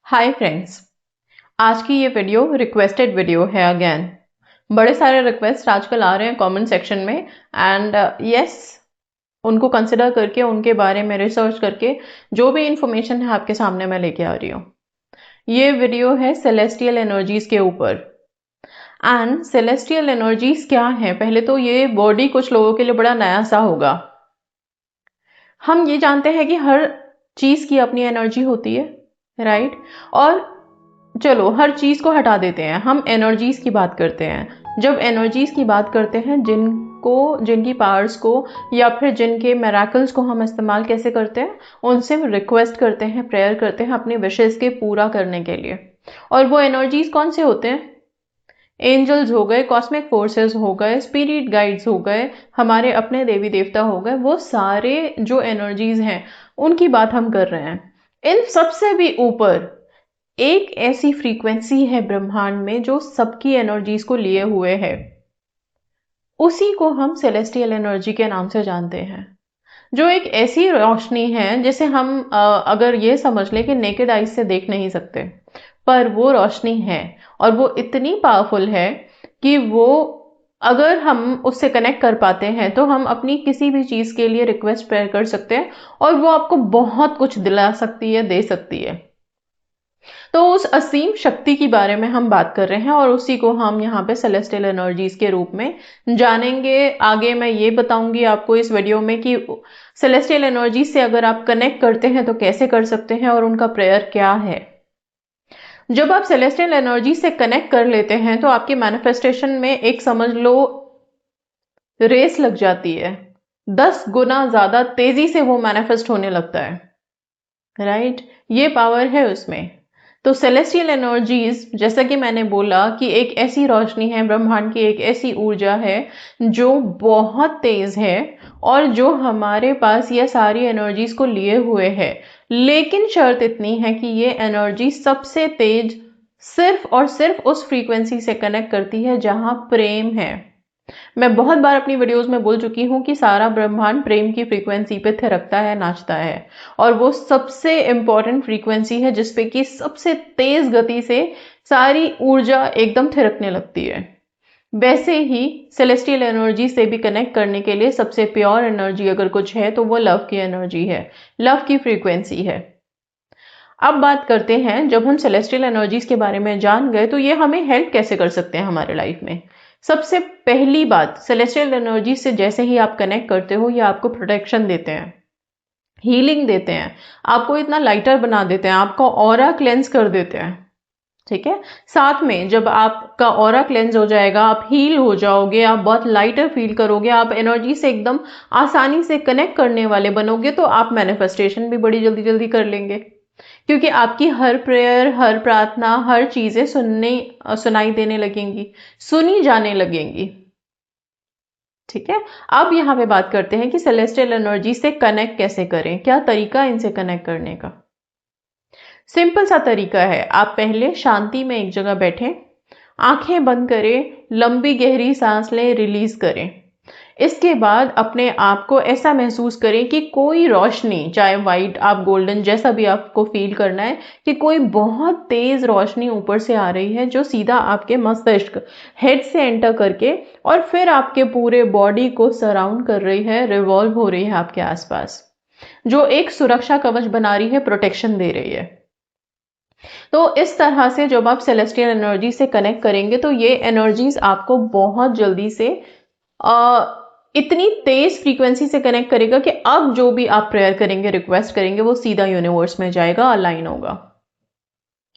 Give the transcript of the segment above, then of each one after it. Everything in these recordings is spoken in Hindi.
Hi friends. आज की ये वीडियो रिक्वेस्टेड वीडियो है अगेन। बड़े सारे रिक्वेस्ट आजकल आ रहे हैं कमेंट सेक्शन में एंड यस, उनको कंसिडर करके उनके बारे में रिसर्च करके जो भी इंफॉर्मेशन है आपके सामने मैं लेके आ रही हूँ। ये वीडियो है सेलेस्टियल एनर्जीज के ऊपर। एंड सेलेस्टियल एनर्जीज क्या है, पहले तो ये बॉडी कुछ लोगों के लिए बड़ा नया सा होगा। हम ये जानते हैं कि हर चीज की अपनी एनर्जी होती है, राइट? और चलो हर चीज को हटा देते हैं, हम एनर्जीज की बात करते हैं। जब एनर्जीज की बात करते हैं, जिनकी पावर्स को या फिर जिनके मेराकल्स को हम इस्तेमाल कैसे करते हैं, उनसे रिक्वेस्ट करते हैं, प्रेयर करते हैं अपने विशेष के पूरा करने के लिए। और वो एनर्जीज कौन से होते हैं? एंजल्स हो गए, कॉस्मिक फोर्सेस हो गए, स्पिरिट गाइड्स हो गए, हमारे अपने देवी देवता हो गए। वो सारे जो एनर्जीज हैं उनकी बात हम कर रहे हैं। इन सबसे भी ऊपर एक ऐसी फ्रीक्वेंसी है ब्रह्मांड में जो सबकी एनर्जीज को लिए हुए है, उसी को हम सेलेस्टियल एनर्जी के नाम से जानते हैं। जो एक ऐसी रोशनी है जिसे हम अगर ये समझ लें कि नेकेड आइज से देख नहीं सकते, पर वो रोशनी है और वो इतनी पावरफुल है कि वो अगर हम उससे कनेक्ट कर पाते हैं तो हम अपनी किसी भी चीज के लिए रिक्वेस्ट प्रेयर कर सकते हैं और वो आपको बहुत कुछ दिला सकती है, दे सकती है। तो उस असीम शक्ति के बारे में हम बात कर रहे हैं और उसी को हम यहाँ पे सेलेस्टियल एनर्जीज के रूप में जानेंगे। आगे मैं ये बताऊंगी आपको इस वीडियो में कि सेलेस्टियल एनर्जीज से अगर आप कनेक्ट करते हैं तो कैसे कर सकते हैं और उनका प्रेयर क्या है। जब आप सेलेस्टियल एनर्जी से कनेक्ट कर लेते हैं तो आपके मैनिफेस्टेशन में एक समझ लो रेस लग जाती है। 10 गुना ज्यादा तेजी से वो मैनिफेस्ट होने लगता है, राइट? ये पावर है उसमें। तो सेलेस्टियल एनर्जीज, जैसा कि मैंने बोला, कि एक ऐसी रोशनी है, ब्रह्मांड की एक ऐसी ऊर्जा है जो बहुत तेज है और जो हमारे पास ये सारी एनर्जीज को लिए हुए है। लेकिन शर्त इतनी है कि ये एनर्जी सबसे तेज सिर्फ और सिर्फ उस फ्रीक्वेंसी से कनेक्ट करती है जहां प्रेम है। मैं बहुत बार अपनी वीडियोस में बोल चुकी हूँ कि सारा ब्रह्मांड प्रेम की फ्रीक्वेंसी पे थिरकता है, नाचता है, और वो सबसे इंपॉर्टेंट फ्रीक्वेंसी है जिसपे कि सबसे तेज गति से सारी ऊर्जा एकदम थिरकने लगती है। वैसे ही सेलेस्टियल एनर्जी से भी कनेक्ट करने के लिए सबसे प्योर एनर्जी अगर कुछ है तो वो लव की एनर्जी है, लव की फ्रीक्वेंसी है। अब बात करते हैं, जब हम सेलेस्टियल एनर्जीज के बारे में जान गए तो ये हमें हेल्प कैसे कर सकते हैं हमारे लाइफ में। सबसे पहली बात, सेलेस्टियल एनर्जी से जैसे ही आप कनेक्ट करते हो ये आपको प्रोटेक्शन देते हैं, हीलिंग देते हैं, आपको इतना लाइटर बना देते हैं, आपका ऑरा क्लेंस कर देते हैं। ठीक है, साथ में जब आपका ऑरा क्लेंस हो जाएगा, आप हील हो जाओगे, आप बहुत लाइटर फील करोगे, आप एनर्जी से एकदम आसानी से कनेक्ट करने वाले बनोगे, तो आप मैनिफेस्टेशन भी बड़ी जल्दी जल्दी कर लेंगे, क्योंकि आपकी हर प्रेयर, हर प्रार्थना, हर चीजें सुनाई देने लगेंगी, सुनी जाने लगेंगी। ठीक है, अब यहाँ पे बात करते हैं कि सेलेस्टियल एनर्जी से कनेक्ट कैसे करें, क्या तरीका इनसे कनेक्ट करने का। सिंपल सा तरीका है, आप पहले शांति में एक जगह बैठें, आंखें बंद करें, लंबी गहरी सांस लें, रिलीज करें। इसके बाद अपने आप को ऐसा महसूस करें कि कोई रोशनी, चाहे वाइट, आप गोल्डन, जैसा भी आपको फील करना है, कि कोई बहुत तेज रोशनी ऊपर से आ रही है जो सीधा आपके मस्तिष्क, हेड से एंटर करके और फिर आपके पूरे बॉडी को सराउंड कर रही है, रिवॉल्व हो रही है आपके आसपास, जो एक सुरक्षा कवच बना रही है, प्रोटेक्शन दे रही है। तो इस तरह से जब आप सेलेस्टियल एनर्जी से कनेक्ट करेंगे तो ये एनर्जीज आपको बहुत जल्दी से इतनी तेज फ्रीक्वेंसी से कनेक्ट करेगा कि अब जो भी आप प्रेयर करेंगे, रिक्वेस्ट करेंगे, वो सीधा यूनिवर्स में जाएगा, अलाइन होगा।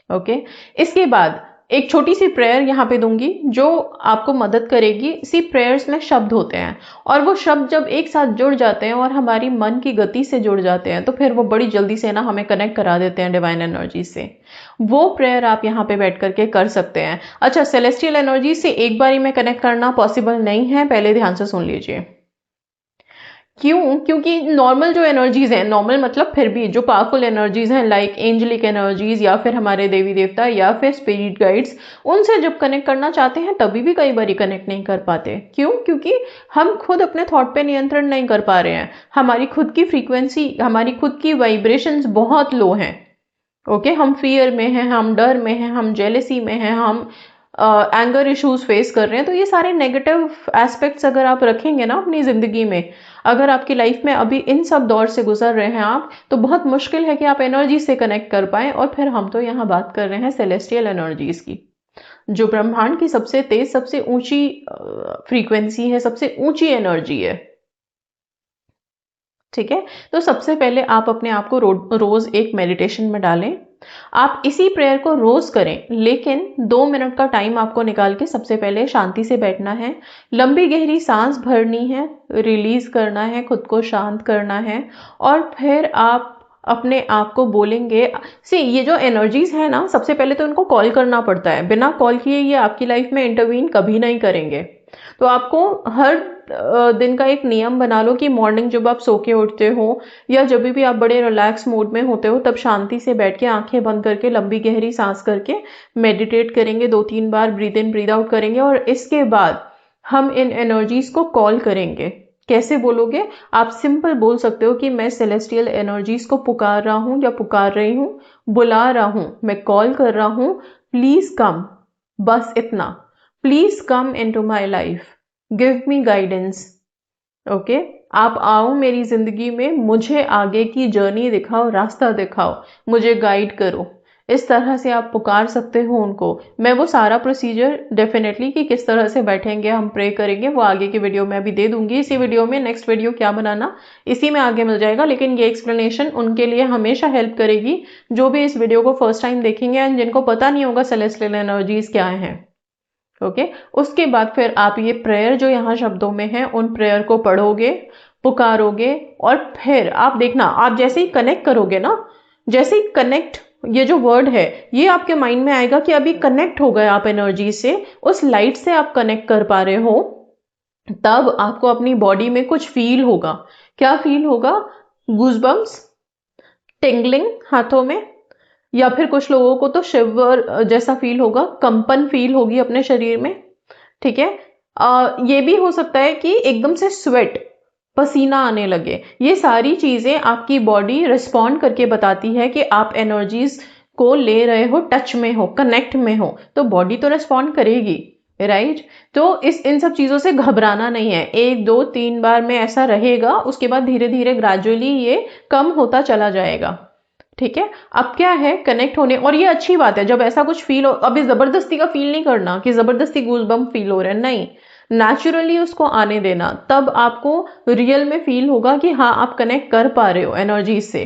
ओके, इसके बाद एक छोटी सी प्रेयर यहाँ पे दूंगी जो आपको मदद करेगी। इसी प्रेयर्स में शब्द होते हैं और वो शब्द जब एक साथ जुड़ जाते हैं और हमारी मन की गति से जुड़ जाते हैं तो फिर वो बड़ी जल्दी से ना हमें कनेक्ट करा देते हैं डिवाइन एनर्जी से। वो प्रेयर आप यहाँ पे बैठ करके कर सकते हैं। अच्छा, सेलेस्टियल एनर्जी से एक बारी में कनेक्ट करना पॉसिबल नहीं है, पहले ध्यान से सुन लीजिए। क्यों? क्योंकि नॉर्मल जो एनर्जीज हैं, नॉर्मल मतलब फिर भी जो पावरफुल एनर्जीज हैं, लाइक एंजलिक एनर्जीज या फिर हमारे देवी देवता या फिर स्पिरिट गाइड्स, उनसे जब कनेक्ट करना चाहते हैं तभी भी कई बार कनेक्ट नहीं कर पाते। क्यों? क्योंकि हम खुद अपने थॉट पे नियंत्रण नहीं कर पा रहे हैं, हमारी खुद की फ्रीक्वेंसी, हमारी खुद की वाइब्रेशंस बहुत लो हैं। ओके, हम फियर में हैं, हम डर में हैं, हम जेलेसी में हैं, हम एंगर इश्यूज फेस कर रहे हैं। तो ये सारे नेगेटिव एस्पेक्ट्स अगर आप रखेंगे ना अपनी जिंदगी में, अगर आपकी लाइफ में अभी इन सब दौर से गुजर रहे हैं आप, तो बहुत मुश्किल है कि आप एनर्जी से कनेक्ट कर पाए। और फिर हम तो यहाँ बात कर रहे हैं सेलेस्टियल एनर्जीज की, जो ब्रह्मांड की सबसे तेज, सबसे ऊंची फ्रीक्वेंसी है, सबसे ऊंची एनर्जी है। ठीक है, तो सबसे पहले आप अपने आप को रोज एक मेडिटेशन में डालें। आप इसी प्रेयर को रोज करें, लेकिन 2 मिनट का टाइम आपको निकाल के सबसे पहले शांति से बैठना है, लंबी गहरी सांस भरनी है, रिलीज करना है, खुद को शांत करना है, और फिर आप अपने आप को बोलेंगे। ये जो एनर्जीज है ना, सबसे पहले तो उनको कॉल करना पड़ता है। बिना कॉल किए ये आपकी लाइफ में इंटरवीन कभी नहीं करेंगे। तो आपको हर दिन का एक नियम बना लो कि मॉर्निंग जब आप सो के उठते हो, या जब भी आप बड़े रिलैक्स मूड में होते हो, तब शांति से बैठ के आंखें बंद करके लंबी गहरी सांस करके मेडिटेट करेंगे। 2-3 बार ब्रीद इन ब्रीद आउट करेंगे, और इसके बाद हम इन एनर्जीज को कॉल करेंगे। कैसे बोलोगे? आप सिंपल बोल सकते हो कि मैं सेलेस्टियल एनर्जीज को पुकार रहा हूं या पुकार रही हूं, बुला रहा हूं, मैं कॉल कर रहा हूं, प्लीज कम। बस इतना, please come into my life, give me guidance. Okay, आप आओ मेरी जिंदगी में, मुझे आगे की जर्नी दिखाओ, रास्ता दिखाओ, मुझे गाइड करो। इस तरह से आप पुकार सकते हो उनको। मैं वो सारा प्रोसीजर डेफिनेटली कि किस तरह से बैठेंगे, हम प्रे करेंगे, वो आगे की वीडियो में भी दे दूंगी। इसी वीडियो में नेक्स्ट वीडियो क्या बनाना, इसी में आगे मिल जाएगा। लेकिन ये एक्सप्लेनेशन उनके लिए हमेशा हेल्प करेगी जो भी इस वीडियो को फर्स्ट टाइम देखेंगे एंड जिनको पता नहीं होगा सेलेस्टियल एनर्जीज क्या है। ओके, उसके बाद फिर आप ये प्रेयर जो यहाँ शब्दों में है, उन प्रेयर को पढ़ोगे, पुकारोगे, और फिर आप देखना, आप जैसे ही कनेक्ट करोगे ना, जैसे ही कनेक्ट ये जो वर्ड है, ये आपके माइंड में आएगा कि अभी कनेक्ट हो गए आप एनर्जी से, उस लाइट से आप कनेक्ट कर पा रहे हो, तब आपको अपनी बॉडी में कुछ फील होगा। क्या फील होगा? गूजबम्स, टिंगलिंग हाथों में, या फिर कुछ लोगों को तो शिवर जैसा फील होगा, कंपन फील होगी अपने शरीर में। ठीक है, ये भी हो सकता है कि एकदम से स्वेट, पसीना आने लगे। ये सारी चीजें आपकी बॉडी रिस्पॉन्ड करके बताती है कि आप एनर्जीज को ले रहे हो, टच में हो, कनेक्ट में हो, तो बॉडी तो रिस्पॉन्ड करेगी, राइट। तो इन सब चीजों से घबराना नहीं है। 1-2-3 बार में ऐसा रहेगा, उसके बाद धीरे धीरे ग्रेजुअली ये कम होता चला जाएगा। ठीक है, अब क्या है, कनेक्ट होने, और ये अच्छी बात है जब ऐसा कुछ फील हो। अभी जबरदस्ती का फील नहीं करना कि जबरदस्ती गूज़बम्प फील हो रहे हैं, नहीं, नेचुरली उसको आने देना, तब आपको रियल में फील होगा कि हाँ आप कनेक्ट कर पा रहे हो एनर्जी से,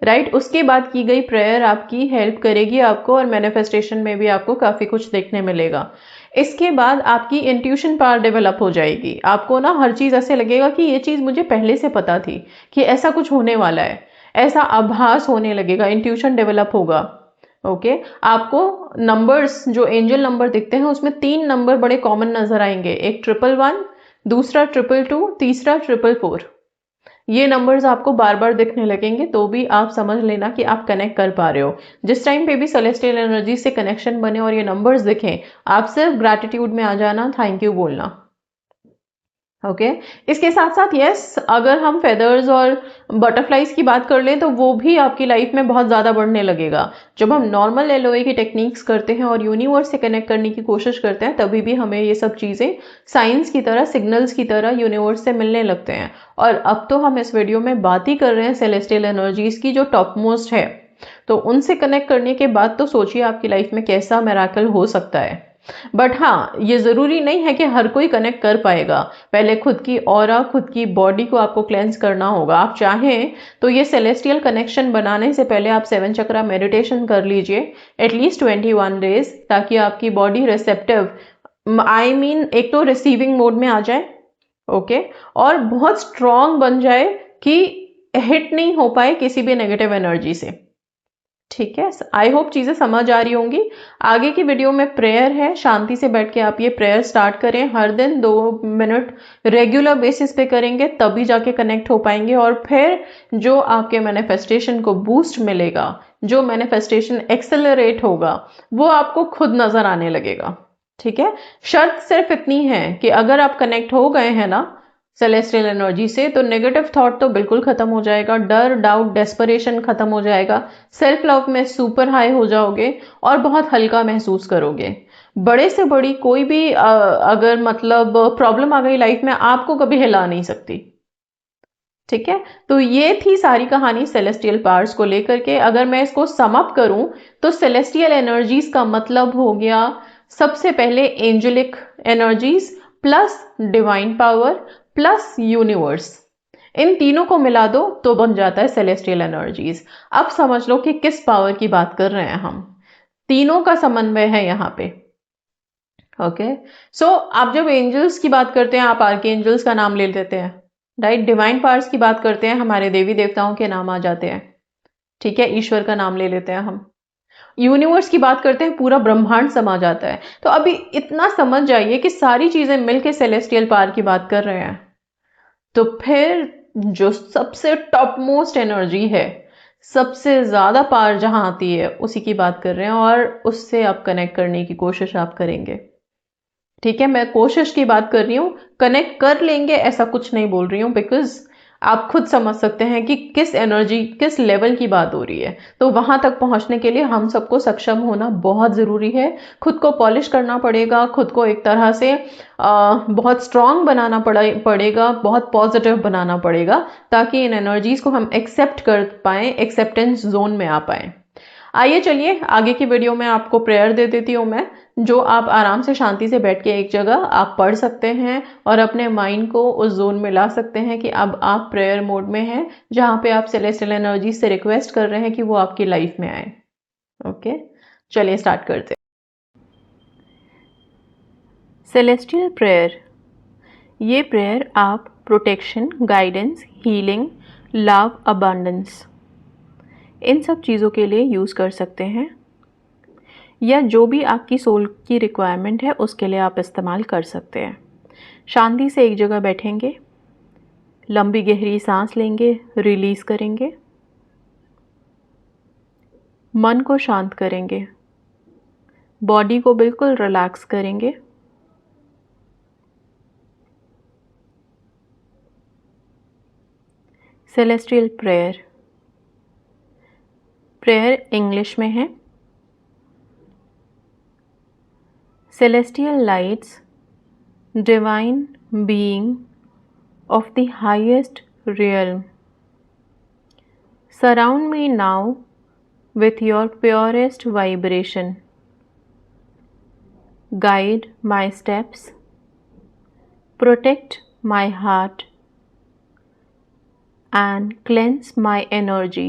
राइट। उसके बाद की गई प्रेयर आपकी हेल्प करेगी आपको, और मैनिफेस्टेशन में भी आपको काफी कुछ देखने मिलेगा। इसके बाद आपकी इंट्यूशन पावर डेवलप हो जाएगी। आपको ना हर चीज ऐसे लगेगा कि ये चीज मुझे पहले से पता थी कि ऐसा कुछ होने वाला है, ऐसा आभास होने लगेगा, इंट्यूशन डेवलप होगा। ओके, आपको नंबर्स, जो एंजल नंबर दिखते हैं, उसमें 3 नंबर बड़े कॉमन नजर आएंगे। एक 111, दूसरा 222, तीसरा 444। ये नंबर्स आपको बार बार दिखने लगेंगे, तो भी आप समझ लेना कि आप कनेक्ट कर पा रहे हो। जिस टाइम पे भी सेलेस्टियल एनर्जी से कनेक्शन बने और ये नंबर्स दिखें, आप सिर्फ ग्रैटिट्यूड में आ जाना, थैंक यू बोलना। ओके, इसके साथ साथ यस, अगर हम फेदर्स और बटरफ्लाइज की बात कर लें, तो वो भी आपकी लाइफ में बहुत ज्यादा बढ़ने लगेगा। जब हम नॉर्मल एलओए की टेक्निक्स करते हैं और यूनिवर्स से कनेक्ट करने की कोशिश करते हैं, तभी भी हमें ये सब चीजें साइंस की तरह, सिग्नल्स की तरह यूनिवर्स से मिलने लगते हैं। और अब तो हम इस वीडियो में बात ही कर रहे हैं सेलेस्टियल एनर्जीज की, जो टॉप मोस्ट है। तो उनसे कनेक्ट करने के बाद तो सोचिए आपकी लाइफ में कैसा मिरेकल हो सकता है। बट हाँ, ये जरूरी नहीं है कि हर कोई कनेक्ट कर पाएगा। पहले खुद की ऑरा, खुद की बॉडी को आपको क्लेंस करना होगा। आप चाहें तो ये सेलेस्टियल कनेक्शन बनाने से पहले आप 7 चक्रा मेडिटेशन कर लीजिए एटलीस्ट 21 डेज, ताकि आपकी बॉडी रिसेप्टिव, एक तो रिसीविंग मोड में आ जाए, ओके, और बहुत स्ट्रांग बन जाए कि हिट नहीं हो पाए किसी भी नेगेटिव एनर्जी से। ठीक है, आई होप चीजें समझ आ रही होंगी। आगे की वीडियो में प्रेयर है, शांति से बैठ के आप ये प्रेयर स्टार्ट करें। हर दिन 2 मिनट रेगुलर बेसिस पे करेंगे, तभी जाके कनेक्ट हो पाएंगे। और फिर जो आपके मैनिफेस्टेशन को बूस्ट मिलेगा, जो मैनिफेस्टेशन एक्सेलरेट होगा, वो आपको खुद नजर आने लगेगा। ठीक है, शर्त सिर्फ इतनी है कि अगर आप कनेक्ट हो गए हैं ना, सेलेस्टियल एनर्जी से, तो नेगेटिव थॉट तो बिल्कुल खत्म हो जाएगा, डर, डाउट, डेस्परेशन खत्म हो जाएगा, सेल्फ लव में सुपर हाई हो जाओगे और बहुत हल्का महसूस करोगे। बड़े से बड़ी कोई भी अगर मतलब प्रॉब्लम आ गई लाइफ में, आपको कभी हिला नहीं सकती। ठीक है, तो ये थी सारी कहानी सेलेस्टियल पावर्स को लेकर के। अगर मैं इसको सम अप करूं तो सेलेस्टियल एनर्जीज का मतलब हो गया सबसे पहले angelic energies plus divine power plus universe. इन तीनों को मिला दो तो बन जाता है सेलेस्टियल एनर्जीज। अब समझ लो कि किस पावर की बात कर रहे हैं हम। तीनों का समन्वय है यहाँ पे। ओके, सो आप जब एंजल्स की बात करते हैं, आप आर्क एंजल्स का नाम ले लेते हैं, राइट। डिवाइन पावर्स की बात करते हैं, हमारे देवी देवताओं के नाम आ जाते हैं। ठीक है, ईश्वर का नाम ले लेते हैं हम। यूनिवर्स की बात करते हैं, पूरा ब्रह्मांड समा जाता है। तो अभी इतना समझ जाइए कि सारी चीजें मिलके सेलेस्टियल पावर की बात कर रहे हैं। तो फिर जो सबसे टॉप मोस्ट एनर्जी है, सबसे ज्यादा पावर जहां आती है, उसी की बात कर रहे हैं और उससे आप कनेक्ट करने की कोशिश आप करेंगे। ठीक है, मैं कोशिश की बात कर रही हूँ, कनेक्ट कर लेंगे ऐसा कुछ नहीं बोल रही हूँ, बिकॉज आप खुद समझ सकते हैं कि किस एनर्जी, किस लेवल की बात हो रही है। तो वहां तक पहुंचने के लिए हम सबको सक्षम होना बहुत जरूरी है। खुद को पॉलिश करना पड़ेगा, खुद को एक तरह से बहुत स्ट्रांग बनाना पड़ेगा, बहुत पॉजिटिव बनाना पड़ेगा, ताकि इन एनर्जीज को हम एक्सेप्ट कर पाए, एक्सेप्टेंस जोन में आ पाए। आइए चलिए आगे की वीडियो में आपको प्रेयर दे देती हूँ मैं, जो आप आराम से शांति से बैठ के एक जगह आप पढ़ सकते हैं और अपने माइंड को उस जोन में ला सकते हैं कि अब आप प्रेयर मोड में हैं, जहां पे आप सेलेस्टियल एनर्जी से रिक्वेस्ट कर रहे हैं कि वो आपकी लाइफ में आए। ओके, चलिए स्टार्ट करते हैं। सेलेस्टियल प्रेयर, ये प्रेयर आप protection, guidance, healing, love, abundance, इन सब चीज़ों के लिए यूज़ कर सकते हैं, या जो भी आपकी सोल की रिक्वायरमेंट है उसके लिए आप इस्तेमाल कर सकते हैं। शांति से एक जगह बैठेंगे, लंबी गहरी सांस लेंगे, रिलीज़ करेंगे, मन को शांत करेंगे, बॉडी को बिल्कुल रिलैक्स करेंगे। सेलेस्टियल प्रेयर, प्रेयर इंग्लिश में है। Celestial lights, divine being of the highest realm, surround me now with your purest vibration. Guide my steps, protect my heart, and cleanse my energy.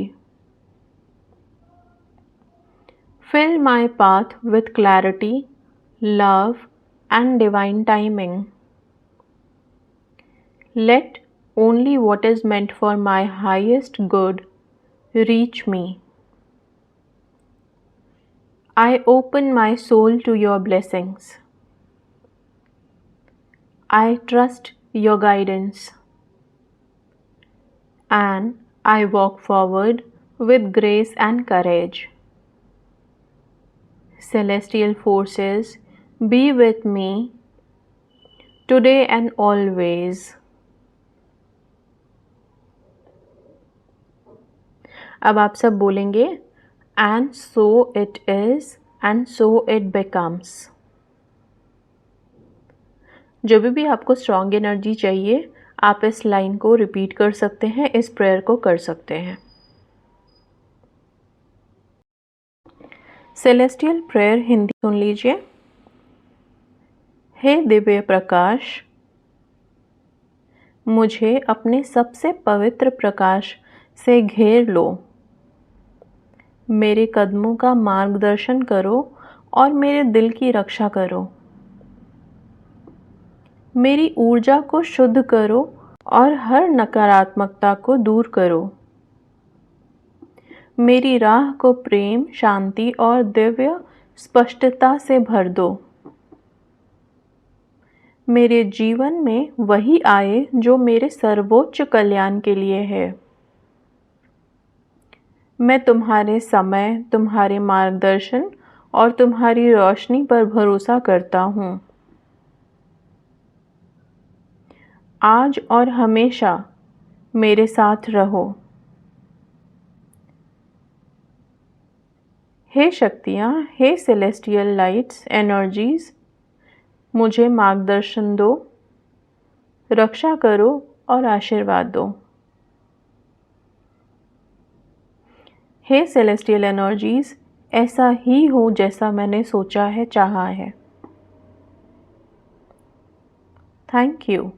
Fill my path with clarity, love, and divine timing. Let only what is meant for my highest good reach me. I open my soul to your blessings. I trust your guidance, and I walk forward with grace and courage. Celestial forces, be with me today and always. अब आप सब बोलेंगे, and so it is and so it becomes। जब भी आपको स्ट्रॉन्ग एनर्जी चाहिए, आप इस लाइन को रिपीट कर सकते हैं, इस प्रेयर को कर सकते हैं। सेलेस्टियल प्रेयर हिंदी सुन लीजिए। हे दिव्य प्रकाश, मुझे अपने सबसे पवित्र प्रकाश से घेर लो। मेरे कदमों का मार्गदर्शन करो और मेरे दिल की रक्षा करो। मेरी ऊर्जा को शुद्ध करो और हर नकारात्मकता को दूर करो। मेरी राह को प्रेम, शांति और दिव्य स्पष्टता से भर दो। मेरे जीवन में वही आए जो मेरे सर्वोच्च कल्याण के लिए है। मैं तुम्हारे समय, तुम्हारे मार्गदर्शन और तुम्हारी रोशनी पर भरोसा करता हूँ। आज और हमेशा मेरे साथ रहो। हे शक्तियाँ, हे सेलेस्टियल लाइट्स एनर्जीज, मुझे मार्गदर्शन दो, रक्षा करो और आशीर्वाद दो। हे सेलेस्टियल एनर्जीज, ऐसा ही हो जैसा मैंने सोचा है, चाहा है। Thank you.